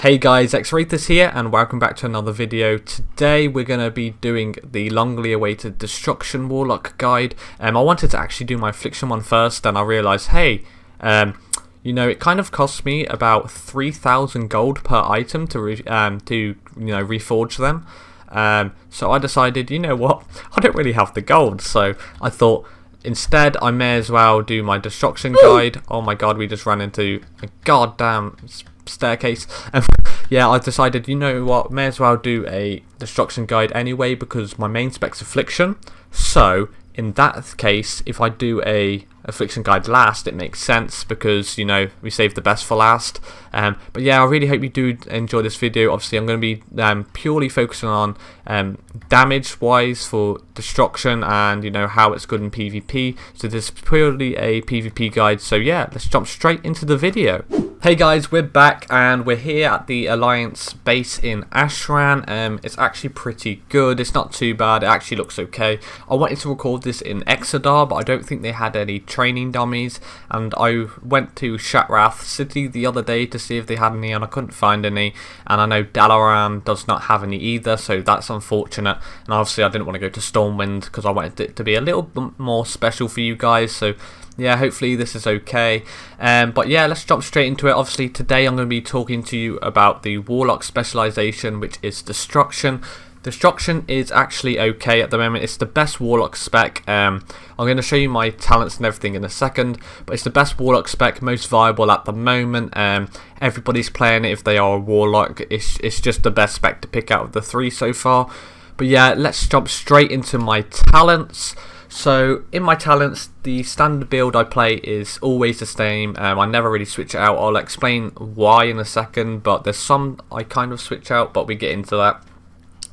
Hey guys, Xrathis here and welcome back to another video. Today we're going to be doing the longly awaited Destruction Warlock guide. I wanted to actually do my Affliction one first, and I realised, hey, it kind of costs me about 3,000 gold per item to reforge them. So I decided, you know what, I don't really have the gold, so I thought instead I may as well do my Destruction guide. Oh my god, we just ran into a goddamn staircase. Yeah, I decided, you know what, may as well do a Destruction guide anyway because my main spec's Affliction. So in that case, if I do a Affliction guide last, it makes sense because, you know, we save the best for last. But yeah, I really hope you do enjoy this video. Obviously, I'm going to be purely focusing on damage wise for Destruction and, you know, how it's good in PvP. So this is purely a PvP guide. So yeah, let's jump straight into the video. Hey guys, we're back and we're here at the Alliance base in Ashran. It's actually pretty good. It's not too bad. It actually looks okay. I wanted to record this in Xrathis, but I don't think they had any training dummies, and I went to Xrathis City the other day to see if they had any, and I couldn't find any, and I know Dalaran does not have any either, so that's unfortunate. And obviously I didn't want to go to Stormwind because I wanted it to be a little bit more special for you guys, so yeah, hopefully this is okay. But yeah, let's jump straight into it. Obviously today I'm going to be talking to you about the Warlock specialization, which is Destruction. Destruction is actually okay at the moment. It's the best Warlock spec. I'm going to show you my talents and everything in a second, but it's the best Warlock spec, most viable at the moment. Everybody's playing it if they are a Warlock. It's just the best spec to pick out of the three so far. But yeah, let's jump straight into my talents. So in my talents, the standard build I play is always the same. I never really switch it out. I'll explain why in a second, but there's some I kind of switch out, but we get into that.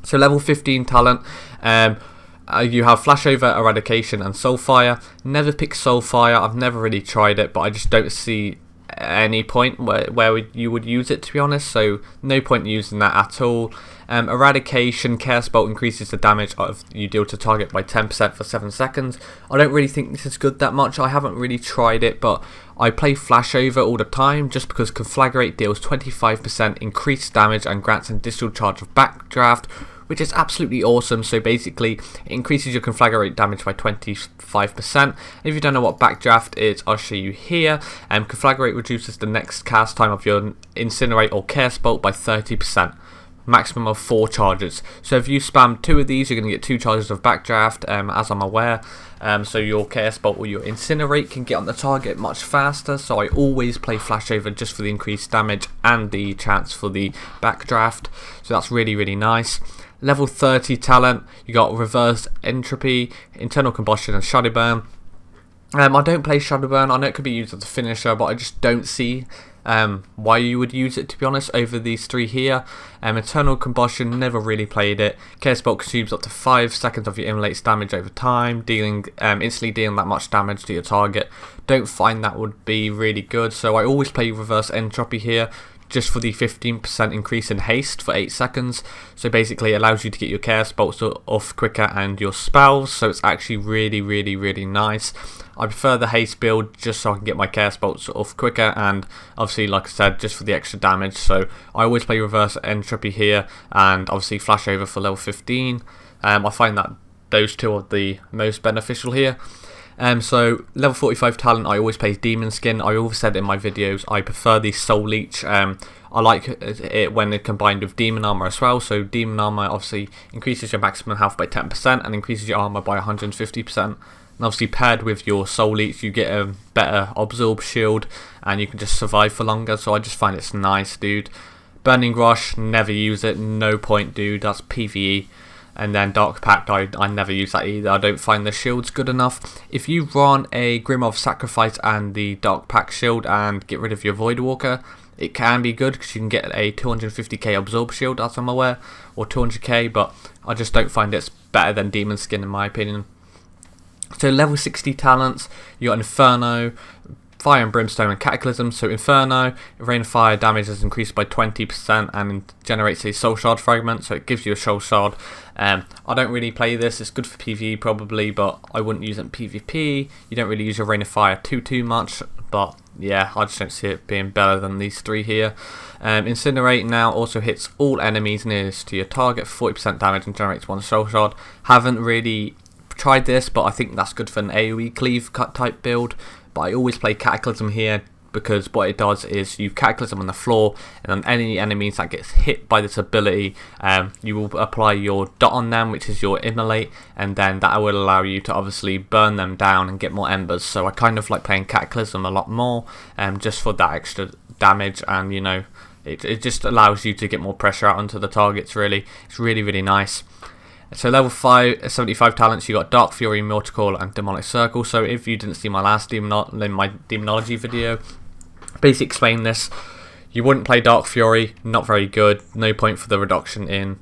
So level 15 talent, you have Flashover, Eradication and Soulfire. Never pick Soulfire. I've never really tried it, but I just don't see any point where you would use it, to be honest, so no point using that at all. Eradication, Chaos Bolt increases the damage you deal to target by 10% for 7 seconds. I don't really think this is good that much. I haven't really tried it, but I play Flashover all the time just because Conflagrate deals 25% increased damage and grants an additional charge of Backdraft, which is absolutely awesome. So basically it increases your Conflagrate damage by 25%. And if you don't know what Backdraft is, I'll show you here. Conflagrate reduces the next cast time of your Incinerate or Chaos Bolt by 30%. Maximum of 4 charges. So if you spam 2 of these, you're going to get 2 charges of Backdraft, as I'm aware. So your Chaos Bolt or your Incinerate can get on the target much faster. So I always play Flashover just for the increased damage and the chance for the Backdraft. So that's really, really nice. Level 30 talent, you got Reverse Entropy, Internal Combustion and Shadowburn. I don't play Shadowburn. I know it could be used as a finisher, but I just don't see why you would use it, to be honest, over these three here. Internal Combustion, never really played it. Chaos Bolt consumes up to 5 seconds of your immolate's damage over time, instantly dealing that much damage to your target. Don't find that would be really good, so I always play Reverse Entropy here, just for the 15% increase in haste for 8 seconds. So basically it allows you to get your Chaos Bolts off quicker and your spells, so it's actually really, really, really nice. I prefer the haste build just so I can get my Chaos Bolts off quicker, and obviously, like I said, just for the extra damage. So I always play Reverse Entropy here, and obviously Flashover for level 15. I find that those two are the most beneficial here. So level 45 talent, I always play Demon Skin. I always said in my videos I prefer the Soul Leech. I like it when it's combined with Demon Armor as well. So Demon Armor obviously increases your maximum health by 10% and increases your armor by 150%. And obviously paired with your Soul Leech, you get a better Absorb Shield and you can just survive for longer. So I just find it's nice, dude. Burning Rush, never use it. No point, dude. That's PvE. And then Dark Pact, I never use that either. I don't find the shields good enough. If you run a Grim of Sacrifice and the Dark Pact shield and get rid of your Void Walker, it can be good because you can get a 250k Absorb Shield, as I'm aware, or 200k, but I just don't find it's better than Demon Skin in my opinion. So level 60 talents, you got Inferno, Fire and Brimstone and Cataclysm. So Inferno, Rain of Fire damage is increased by 20% and generates a Soul Shard fragment, so it gives you a Soul Shard. I don't really play this. It's good for PvE probably, but I wouldn't use it in PvP. You don't really use your Rain of Fire too much, but yeah, I just don't see it being better than these 3 here. Incinerate now also hits all enemies nearest to your target, 40% damage, and generates 1 soul shard. Haven't really tried this, but I think that's good for an AoE cleave cut type build. But I always play Cataclysm here, because what it does is you Cataclysm on the floor, and on any enemies that gets hit by this ability, you will apply your dot on them, which is your immolate, and then that will allow you to obviously burn them down and get more embers. So I kind of like playing Cataclysm a lot more, just for that extra damage, and you know, it just allows you to get more pressure out onto the targets. Really, it's really nice. So level 5, 75 talents, you got Dark Fury, Mortal Coil, and Demonic Circle. So if you didn't see my last my demonology video, basically explain this. You wouldn't play Dark Fury, not very good. No point for the reduction in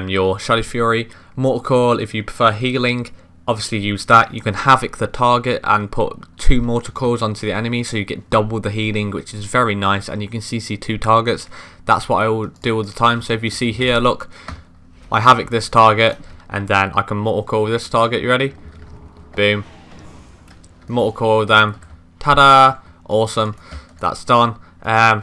your Shadow Fury. Mortal Coil, if you prefer healing, obviously use that. You can Havoc the target and put 2 Mortal Coils onto the enemy, so you get double the healing, which is very nice. And you can CC 2 targets. That's what I will do all the time. So if you see here, look, I Havoc this target, and then I can Mortal Coil this target. You ready? Boom. Mortal Coil them. Ta-da! Awesome. That's done. As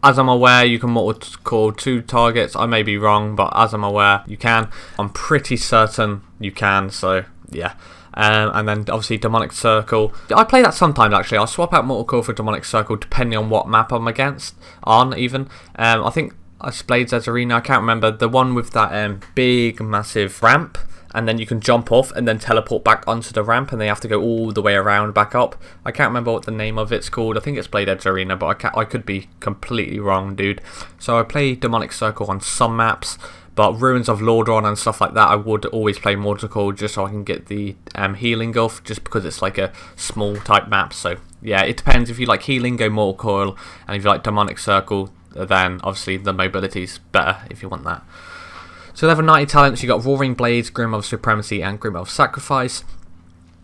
I'm aware, you can Mortal Coil 2 targets. I may be wrong, but as I'm aware, you can. I'm pretty certain you can, so yeah. And then obviously Demonic Circle. I play that sometimes actually. I'll swap out Mortal Coil for Demonic Circle depending on what map I'm on even. I think I played Arena, I can't remember, the one with that big massive ramp, and then you can jump off and then teleport back onto the ramp, and they have to go all the way around back up. I can't remember what the name of it's called. I think it's Blade Edge Arena, but I could be completely wrong, dude. So I play Demonic Circle on some maps, but Ruins of Lordran and stuff like that, I would always play Mortal Coil just so I can get the healing off, just because it's like a small type map. So yeah, it depends. If you like healing, go Mortal Coil, and if you like Demonic Circle, then obviously the mobility's better if you want that. So level 90 talents, you got Roaring Blades, Grim of Supremacy, and Grim of Sacrifice.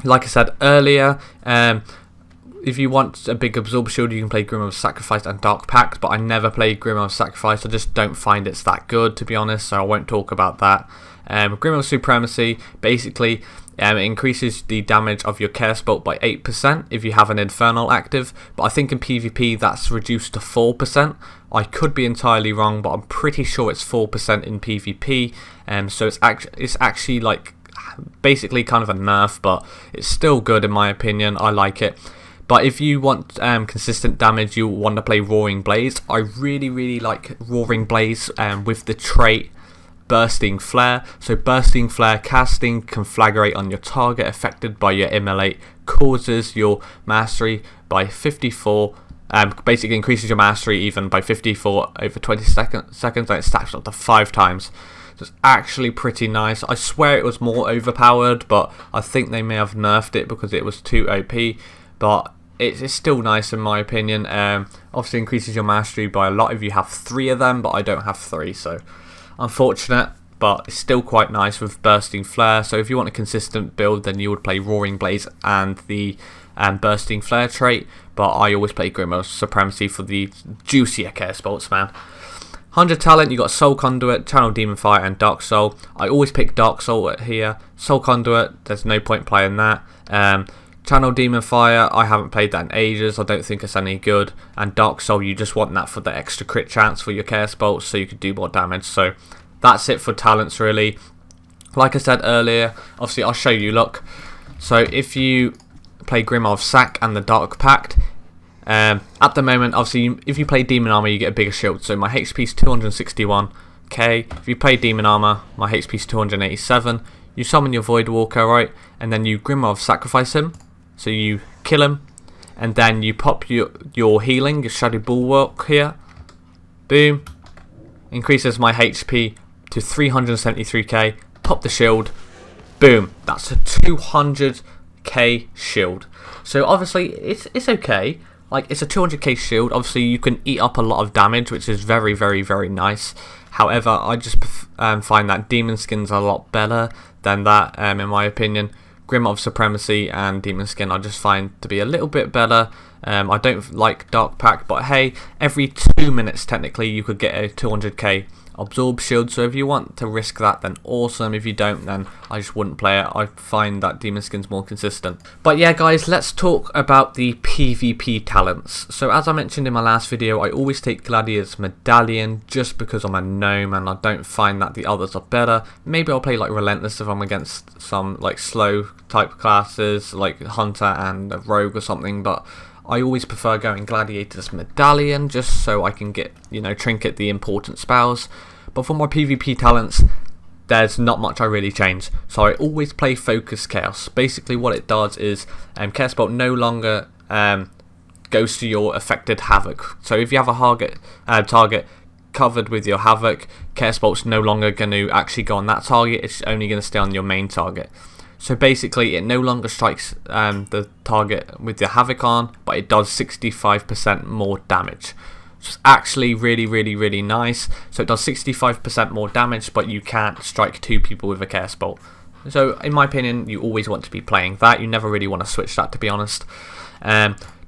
Like I said earlier, if you want a big absorb shield, you can play Grim of Sacrifice and Dark Pact, but I never played Grim of Sacrifice. I just don't find it's that good, to be honest, so I won't talk about that. Grim of Supremacy, basically, it increases the damage of your Care Spell by 8% if you have an Infernal active, but I think in PvP that's reduced to 4%. I could be entirely wrong, but I'm pretty sure it's 4% in PvP, so it's actually like basically kind of a nerf, but it's still good in my opinion. I like it. But if you want consistent damage, you want to play Roaring Blaze. I really like Roaring Blaze with the trait Bursting Flare. So Bursting Flare casting conflagrate on your target affected by your immolate, causes your mastery by 54, basically increases your mastery even by 54 over 20 seconds, and it stacks up to 5 times. So it's actually pretty nice. I swear it was more overpowered, but I think they may have nerfed it because it was too OP, but it's still nice in my opinion. Obviously increases your mastery by a lot if you have 3 of them, but I don't have 3, so unfortunate, but it's still quite nice with Bursting Flare. So if you want a consistent build, then you would play Roaring Blaze and the Bursting Flare trait, but I always play Grim of Supremacy for the juicier Care Sports, man. 100 talent, you got Soul Conduit, Channel Demon Fire, and Dark Soul. I always pick Dark Soul here. Soul Conduit, there's no point playing that. Channel Demon Fire, I haven't played that in ages, I don't think it's any good. And Dark Soul, you just want that for the extra crit chance for your Care Spells, so you could do more damage. So that's it for talents really. Like I said earlier, obviously I'll show you, look. So if you play Grim of Sac and the Dark Pact, at the moment, obviously, if you play Demon Armor, you get a bigger shield. So my HP is 261k. If you play Demon Armor, my HP is 287. You summon your Void Walker, right? And then you Grim of Sacrifice him. So you kill him, and then you pop your healing, your Shadow Bulwark here. Boom. Increases my HP to 373k. Pop the shield. Boom. That's a 200k shield. So obviously, it's okay. Like, it's a 200k shield. Obviously, you can eat up a lot of damage, which is very nice. However, I just find that Demon Skin's a lot better than that, in my opinion. Grim of Supremacy and Demon Skin I just find to be a little bit better. I don't like Dark Pact, but hey, every 2 minutes technically you could get a 200k absorb shield, so if you want to risk that, then awesome. If you don't, then I just wouldn't play it. I find that demon skin's more consistent. But yeah guys, let's talk about the PvP talents. So as I mentioned in my last video, I always take Gladiator's Medallion just because I'm a gnome and I don't find that the others are better. Maybe I'll play like Relentless if I'm against some like slow type classes like Hunter and a Rogue or something, but I always prefer going Gladiator's Medallion just so I can get, you know, trinket the important spells. But for my PvP talents, there's not much I really change. So I always play Focus Chaos. Basically what it does is Chaos Bolt no longer goes to your affected Havoc. So if you have a target covered with your Havoc, Chaos Bolt's no longer going to actually go on that target. It's only going to stay on your main target. So basically it no longer strikes the target with the Havoc on, but it does 65% more damage. So it's actually really nice. So it does 65% more damage, but you can't strike 2 people with a Chaos Bolt. So in my opinion, you always want to be playing that. You never really want to switch that, to be honest.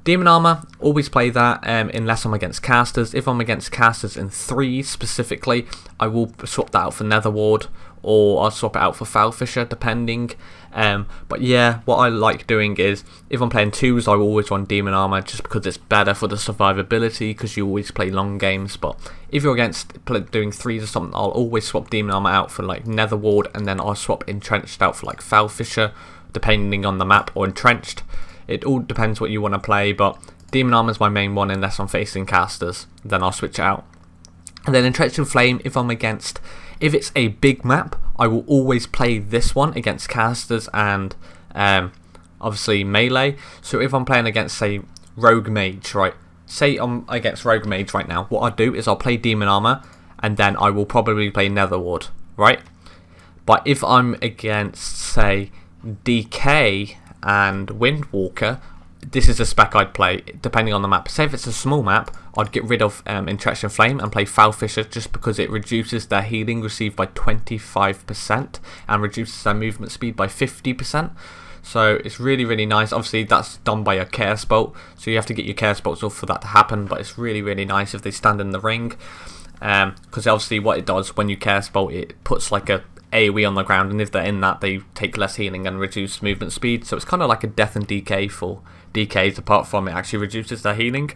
Demon Armor, always play that unless I'm against casters. If I'm against casters in 3 specifically, I will swap that out for Nether Ward, or I'll swap it out for Foul Fisher, depending. But yeah, what I like doing is, if I'm playing 2s, I will always run Demon Armor just because it's better for the survivability, because you always play long games. But if you're against doing 3s or something, I'll always swap Demon Armor out for like Nether Ward, and then I'll swap Entrenched out for like Foul Fisher, depending on the map, or Entrenched. It all depends what you want to play, but Demon Armor is my main one unless I'm facing casters, then I'll switch it out. And then Entrenched in Flame, if it's a big map, I will always play this one against casters and obviously melee. So if I'm playing against, say, Rogue Mage, right? Say I'm against Rogue Mage right now, what I'll do is I'll play Demon Armor, and then I will probably play Nether Ward, right? But if I'm against, say, DK and Windwalker, this is a spec I'd play depending on the map. Say if it's a small map, I'd get rid of Entrenched in Flame and play Foul Fisher just because it reduces their healing received by 25% and reduces their movement speed by 50%. So it's really nice. Obviously that's done by a Chaos Bolt, so you have to get your Chaos Bolts off for that to happen, but it's really nice if they stand in the ring, because obviously what it does when you Chaos Bolt, it puts like a AoE on the ground, and if they're in that, they take less healing and reduce movement speed. So it's kind of like a death and DK for DKs, apart from it actually reduces their healing.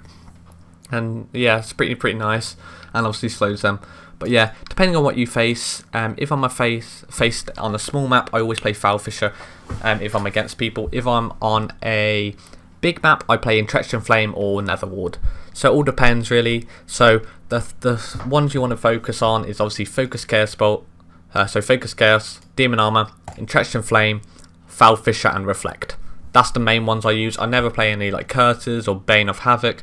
And yeah, it's pretty nice, and obviously slows them. But yeah, depending on what you face, if I'm faced on a small map, I always play Foul Fisher. If I'm against people, if I'm on a big map, I play Entrenched in Flame or Nether Ward. So it all depends really. So the ones you want to focus on is obviously Focus Chaos Bolt. So Focus Chaos, Demon Armor, Entrenched in Flame, Foul Fisher, and Reflect. That's the main ones I use. I never play any like Curses or Bane of Havoc.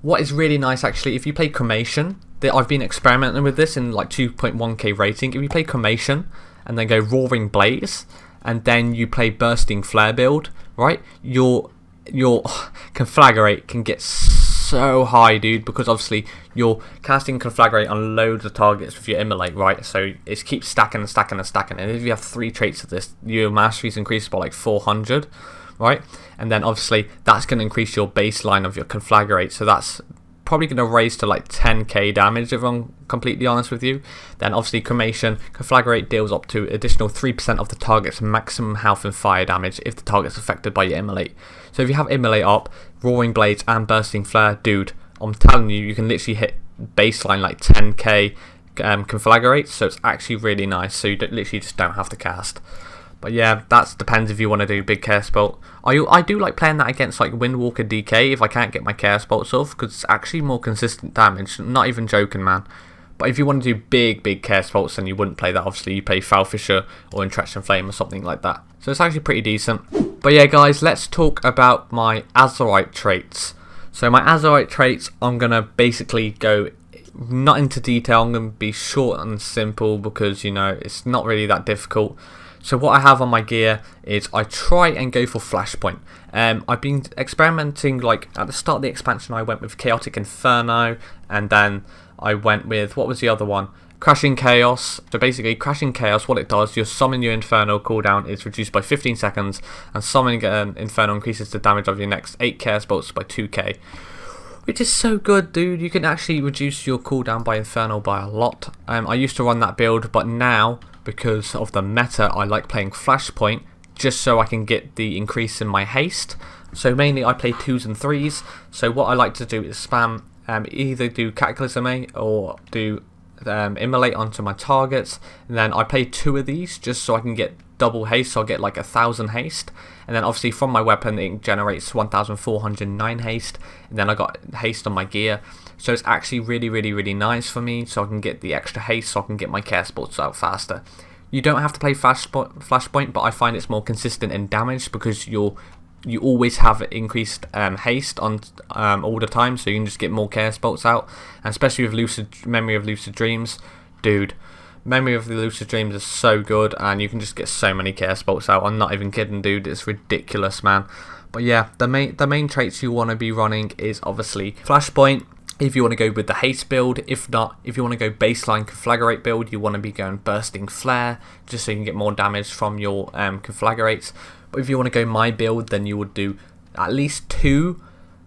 What is really nice actually, if you play Cremation, I've been experimenting with this in like 2.1k rating. If you play Cremation and then go Roaring Blaze, and then you play Bursting Flare build, right? Your Conflagrate can get so high, dude, because obviously you're casting Conflagrate on loads of targets with your Immolate, right? So it keeps stacking, and if you have 3 traits of this, your mastery's increased by like 400, right? And then obviously that's going to increase your baseline of your Conflagrate, so that's probably going to raise to like 10k damage if I'm completely honest with you. Then obviously Cremation, Conflagrate deals up to additional 3% of the target's maximum health and fire damage if the target's affected by your Immolate. So if you have Immolate up, Roaring Blades and Bursting Flare, dude, I'm telling you, you can literally hit baseline like 10k Conflagrates, so it's actually really nice, so you literally just don't have to cast. But yeah, that depends if you want to do big Chaos Bolt. I do like playing that against like Windwalker DK if I can't get my Chaos Bolts off, because it's actually more consistent damage, not even joking, man. But if you want to do big Chaos Bolts, then you wouldn't play that. Obviously you play Foul Fisher or Entrenched in Flame or something like that. So it's actually pretty decent. But yeah guys, let's talk about my Azerite traits. So my Azerite traits, I'm going to basically go not into detail. I'm going to be short and simple because, you know, it's not really that difficult. So what I have on my gear is I try and go for Flashpoint. I've been experimenting, like at the start of the expansion I went with Chaotic Inferno, and then I went with, what was the other one? Crashing Chaos. So basically Crashing Chaos, what it does, your summon your Inferno cooldown is reduced by 15 seconds, and summoning Inferno increases the damage of your next 8 Chaos Bolts by 2k. which is so good, dude. You can actually reduce your cooldown by Infernal by a lot. I used to run that build, but now, because of the meta, I like playing Flashpoint, just so I can get the increase in my haste. So mainly I play 2s and 3s, so what I like to do is spam, either do Cataclysm A or do Immolate onto my targets, and then I play 2 of these just so I can get double haste, so I'll get like 1000 haste, and then obviously from my weapon it generates 1409 haste, and then I got haste on my gear, so it's actually really nice for me, so I can get the extra haste, so I can get my care sports out faster. You don't have to play Flashpoint, but I find it's more consistent in damage because you always have increased haste on all the time, so you can just get more care spots out, and especially with Memory of Lucid Dreams, dude. Memory of the Lucid Dreams is so good, and you can just get so many care spots out. I'm not even kidding, dude. It's ridiculous, man. But yeah, the main traits you want to be running is obviously Flashpoint. If you want to go with the haste build, if not, if you want to go baseline Conflagrate build, you want to be going Bursting Flare, just so you can get more damage from your Conflagrates. But if you want to go my build, then you would do at least 2,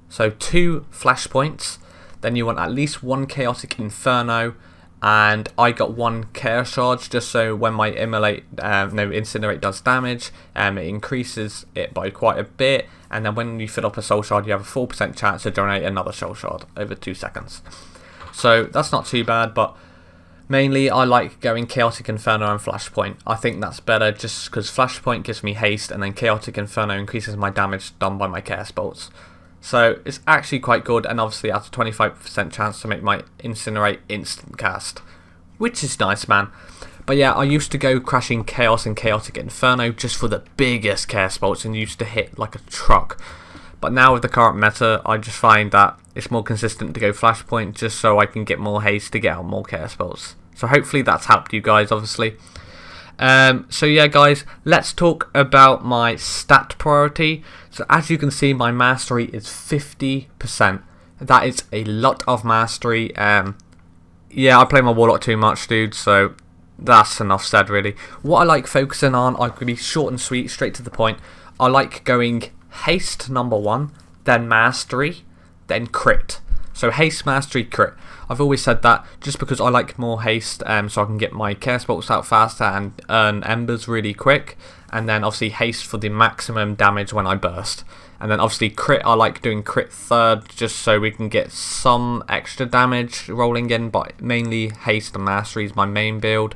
so 2 Flashpoints, then you want at least 1 Chaotic Inferno, and I got 1 Care Charge, just so when my Incinerate does damage, it increases it by quite a bit, and then when you fill up a Soul Shard, you have a 4% chance to generate another Soul Shard over 2 seconds. So that's not too bad, but mainly I like going Chaotic Inferno and Flashpoint. I think that's better just because Flashpoint gives me haste, and then Chaotic Inferno increases my damage done by my care spots. So it's actually quite good, and obviously it has a 25% chance to make my Incinerate instant cast, which is nice, man. But yeah, I used to go crashing Chaos and Chaotic Inferno just for the biggest care spots and used to hit like a truck. But now with the current meta, I just find that it's more consistent to go Flashpoint just so I can get more haste to get out more care spells. So hopefully that's helped you guys, obviously. So yeah, guys, let's talk about my stat priority. So as you can see, my mastery is 50%. That is a lot of mastery. Yeah, I play my Warlock too much, dude, so that's enough said, really. What I like focusing on, I could be short and sweet, straight to the point. I like going haste number 1, then mastery, then crit. So haste, mastery, crit. I've always said that just because I like more haste, so I can get my care spots out faster and earn embers really quick. And then obviously haste for the maximum damage when I burst. And then obviously crit, I like doing crit 3rd just so we can get some extra damage rolling in, but mainly haste and mastery is my main build.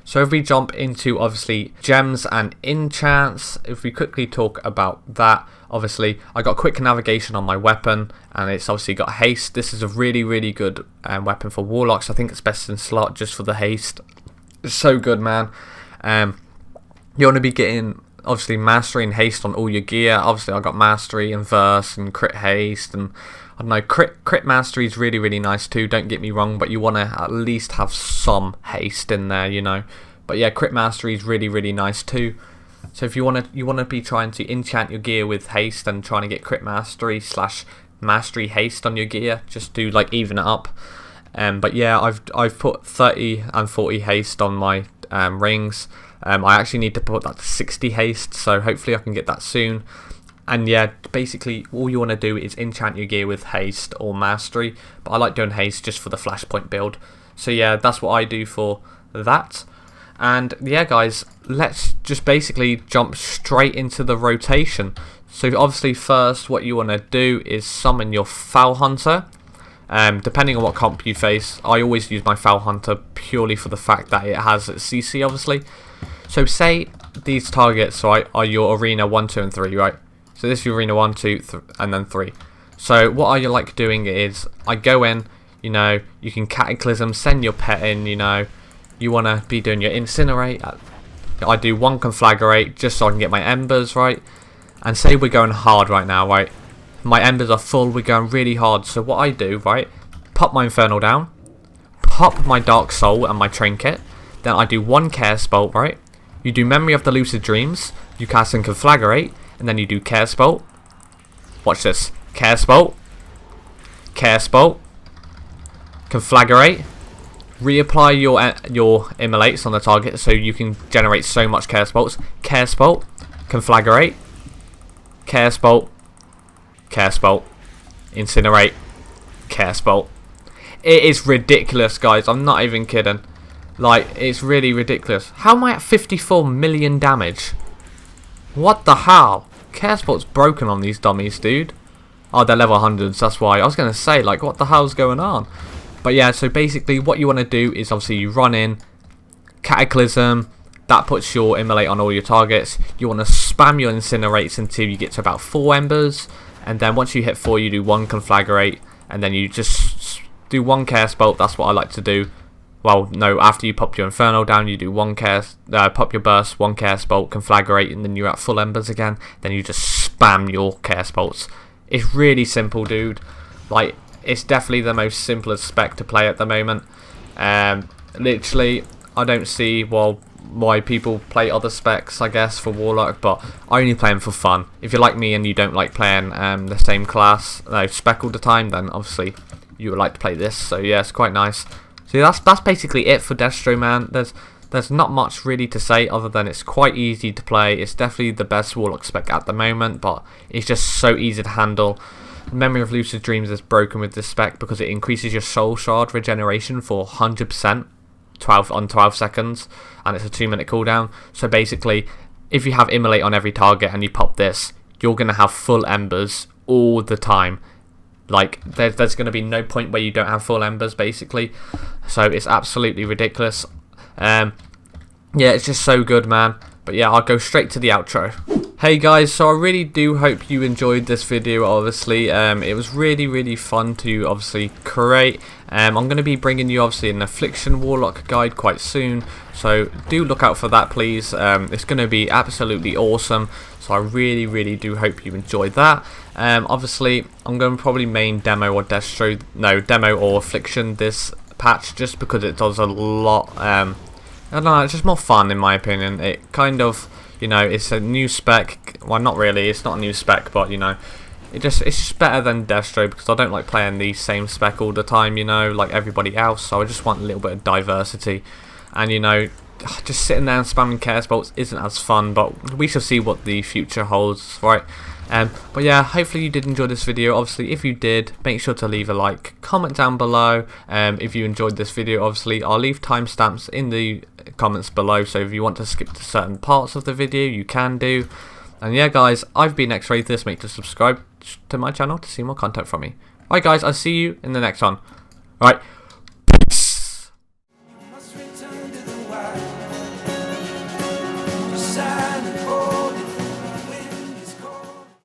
So if we jump into obviously gems and enchants, if we quickly talk about that, obviously I got quick navigation on my weapon, and it's obviously got haste. This is a really good weapon for Warlocks. I think it's best in slot just for the haste. It's so good, man. You want to be getting obviously mastery and haste on all your gear. Obviously I got mastery and verse and crit haste, and I don't know, crit mastery is really nice too, don't get me wrong, but you want to at least have some haste in there, you know. But yeah, crit mastery is really nice too. So if you want to be trying to enchant your gear with haste and trying to get crit mastery / mastery haste on your gear, just to like even it up. But yeah, I've put 30 and 40 haste on my rings. I actually need to put that to 60 haste, so hopefully I can get that soon. And yeah, basically all you want to do is enchant your gear with haste or mastery, but I like doing haste just for the Flashpoint build. So yeah, that's what I do for that. And yeah, guys, let's just basically jump straight into the rotation. So obviously first what you want to do is summon your Foul Hunter. Depending on what comp you face, I always use my Foul Hunter purely for the fact that it has CC, obviously. So say these targets are your arena 1, 2 and 3, right? So this is your arena 1, 2, and then 3. So what I like doing is I go in, you know, you can Cataclysm, send your pet in, you know, you want to be doing your Incinerate. I do 1 Conflagrate just so I can get my embers, right? And say we're going hard right now, right? My embers are full, we're going really hard. So what I do, right, pop my Infernal down, pop my Dark Soul and my Trinket, then I do 1 Care Spell, right? You do Memory of the Lucid Dreams, you cast in Conflagrate, and then you do Care Spell. Watch this. Care Spell, Care Spell, Conflagrate, reapply your Immolates on the target so you can generate so much Care Spells. Care Spell, Conflagrate, Care Spell, Care Spell, incinerate, Chaos Bolt. It is ridiculous, guys. I'm not even kidding. Like, it's really ridiculous. How am I at 54 million damage? What the hell? Chaos Bolt's broken on these dummies, dude. Oh, they're level 100s, that's why. I was going to say, like, what the hell's going on? But yeah, so basically what you want to do is obviously you run in, Cataclysm, that puts your Immolate on all your targets. You want to spam your Incinerates until you get to about 4 embers. And then once you hit 4, you do 1 Conflagrate. And then you just do 1 Chaos Bolt, that's what I like to do. Well, no, after you pop your Inferno down, you do 1 Chaos, pop your Burst, 1 Chaos Bolt, Conflagrate, and then you're at full embers again. Then you just spam your Chaos Bolts. It's really simple, dude. Like, it's definitely the most simplest spec to play at the moment. Literally, I don't see, well, why people play other specs, I guess, for Warlock, but I only play them for fun. If you're like me and you don't like playing the same class, spec all the time, then obviously you would like to play this. So yeah, it's quite nice. So that's basically it for Destro, man. There's not much really to say other than it's quite easy to play. It's definitely the best Warlock spec at the moment, but it's just so easy to handle. Memory of Lucid Dreams is broken with this spec because it increases your Soul Shard regeneration for 100%, 12 seconds, and it's a 2-minute cooldown. So basically, if you have Immolate on every target and you pop this, you're going to have full embers all the time. Like, there's going to be no point where you don't have full embers, basically. So it's absolutely ridiculous. Yeah, it's just so good, man. But yeah, I'll go straight to the outro. Hey guys, so I really do hope you enjoyed this video, obviously. It was really fun to obviously create. I'm going to be bringing you obviously an Affliction Warlock guide quite soon, so do look out for that, please. It's going to be absolutely awesome, so I really do hope you enjoyed that. Obviously, I'm going to probably main demo or demo or Affliction this patch, just because it does a lot. I don't know, it's just more fun in my opinion. It kind of, you know, it's a new spec. Well, not really, it's not a new spec, but you know, it's just better than Destro, because I don't like playing the same spec all the time, you know, like everybody else. So I just want a little bit of diversity, and you know, just sitting there and spamming Chaos Bolts isn't as fun, but we shall see what the future holds, right? But yeah, hopefully you did enjoy this video. Obviously, if you did, make sure to leave a like, comment down below. If you enjoyed this video, obviously I'll leave timestamps in the comments below, so if you want to skip to certain parts of the video, you can do. And yeah guys, I've been Xrathis. Make sure to subscribe to my channel to see more content from me. Alright guys, I'll see you in the next one. Alright.